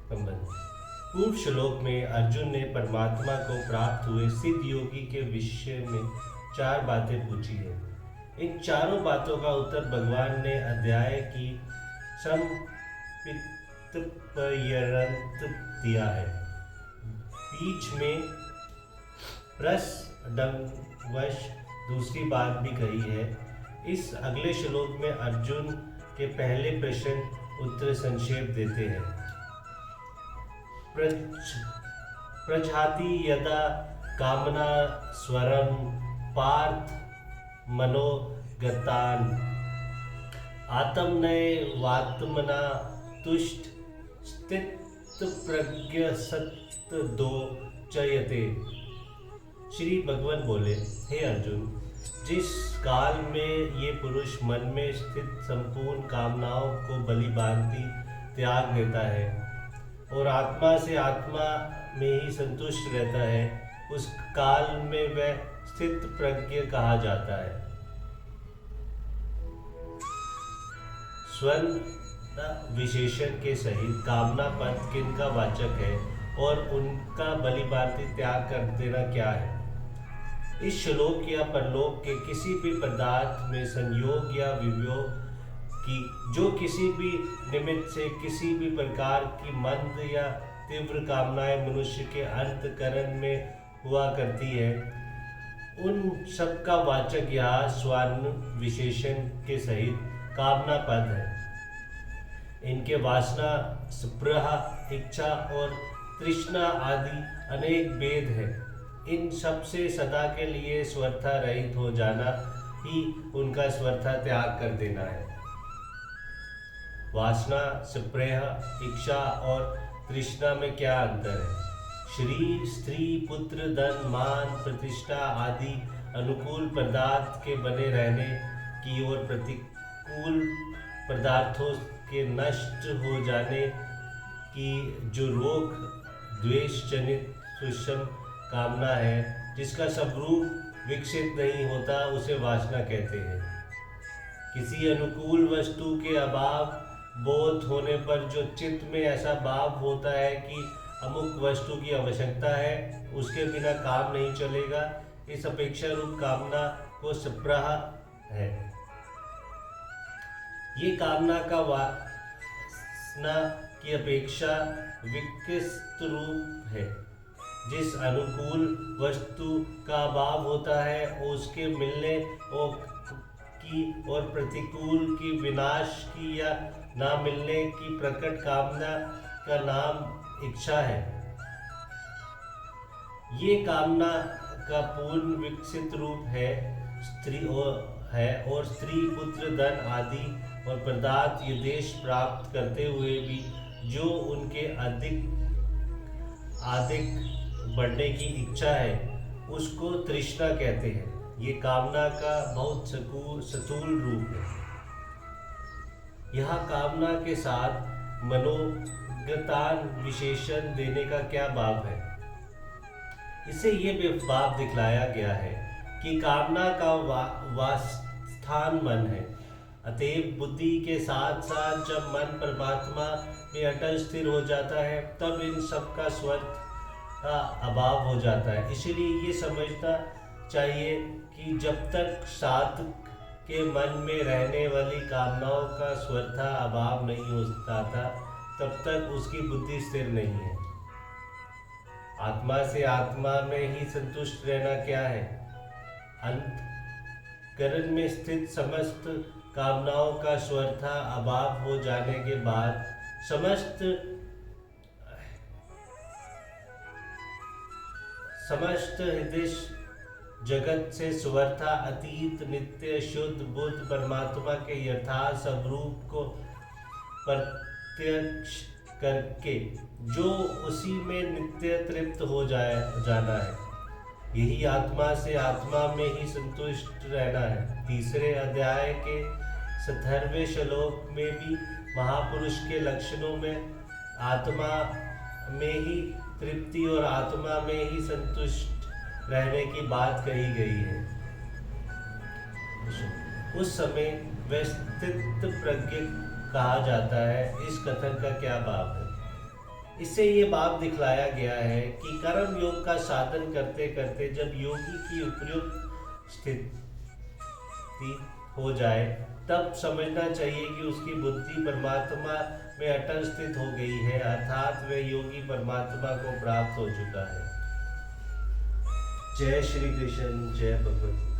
संबंध। पूर्व श्लोक में अर्जुन ने परमात्मा को प्राप्त हुए सिद्ध योगी के विषय में 4 बातें पूछी है। इन चारों बातों का उत्तर भगवान ने अध्याय की संक्षिप्त पर्यंत दिया है। बीच में प्रश्नवश दूसरी बात भी कही है। इस अगले श्लोक में अर्जुन के पहले प्रश्न उत्तर संक्षेप देते हैं। प्रजाति यदा कामना स्वरम पार्थ मनोगतान आत्मनैवात्मना तुष्ट स्थित प्रज्ञ सत्तो चयते। श्री भगवान बोले, हे अर्जुन, जिस काल में ये पुरुष मन में स्थित संपूर्ण कामनाओं को भली भांति त्याग देता है और आत्मा से आत्मा में ही संतुष्ट रहता है, उस काल में वह स्थित प्रज्ञ कहा जाता है। स्वर्ण विशेषण के सहित कामना पद किनका वाचक है और उनका भली भांति त्याग कर देना क्या है। इस श्लोक या परलोक के किसी भी पदार्थ में संयोग या वियोग की जो किसी भी निमित्त से किसी भी प्रकार की मंद या तीव्र कामनाएं मनुष्य के अंतःकरण में हुआ करती है, उन सब का वाचक यहाँ स्वर्ण विशेषण के सहित कामना पद है। इनके वासना, स्पृहा, इच्छा और तृष्णा आदि अनेक भेद है। इन सब से सदा के लिए स्वर्था रहित हो जाना ही उनका स्वर्था त्याग कर देना है। वासना, स्पृहा, इच्छा और तृष्णा में क्या अंतर है? शरीर, स्त्री, पुत्र, धन, मान, प्रतिष्ठा आदि अनुकूल पदार्थ के बने रहने की और प्रतिकूल पदार्थों के नष्ट हो जाने की जो रोग द्वेष जनित सुषम कामना है, जिसका स्वरूप विकसित नहीं होता, उसे वासना कहते हैं। किसी अनुकूल वस्तु के अभाव बोध होने पर जो चित्त में ऐसा भाव होता है कि अमुक वस्तु की आवश्यकता है, उसके बिना काम नहीं चलेगा, इस अपेक्षा रूप कामना को स्पृहा है। ये कामना का वासना की अपेक्षा विकसित रूप है। जिस अनुकूल वस्तु का अभाव होता है उसके मिलने की और प्रतिकूल की विनाश की या ना मिलने की प्रकट कामना का नाम इच्छा है। ये कामना का पूर्ण विकसित रूप है। और स्त्री, पुत्र, धन आदि और पदार्थ ये देश प्राप्त करते हुए भी जो उनके अधिक बढ़ने की इच्छा है, उसको तृष्णा कहते हैं। ये कामना का बहुत स्थूल रूप है। यहाँ कामना के साथ मनोगतान विशेषण देने का क्या भाव है? इससे ये भाव दिखलाया गया है कि कामना का वासस्थान मन है। अतएव बुद्धि के साथ साथ जब मन परमात्मा में अटल स्थिर हो जाता है, तब इन सब का स्वर्थ का अभाव हो जाता है। इसीलिए ये समझना चाहिए कि जब तक साधक के मन में रहने वाली कामनाओं का स्वर्था अभाव नहीं हो जाता, तब तक उसकी बुद्धि स्थिर नहीं है। आत्मा से आत्मा में ही संतुष्ट रहना क्या है? अंतःकरण में स्थित समस्त कामनाओं का स्वर्था अभाव हो जाने के बाद समस्त हृदय जगत से स्वर्था अतीत नित्य शुद्ध बुद्ध परमात्मा के यथार्थ स्वरूप को प्रत्यक्ष करके जो उसी में नित्य तृप्त हो जाना है, यही आत्मा से आत्मा में ही संतुष्ट रहना है। तीसरे अध्याय के 17वें श्लोक में भी महापुरुष के लक्षणों में आत्मा में ही तृप्ति और आत्मा में ही संतुष्ट रहने की बात कही गई है। उस समय वह स्थित प्रज्ञ कहा जाता है। इस कथन का क्या भाव है? इससे ये भाव दिखलाया गया है कि कर्म योग का साधन करते करते जब योगी की उपयुक्त स्थिति हो जाए तब समझना चाहिए कि उसकी बुद्धि परमात्मा में अटल स्थित हो गई है, अर्थात वह योगी परमात्मा को प्राप्त हो चुका है। जय श्री कृष्ण, जय भगवत गीता।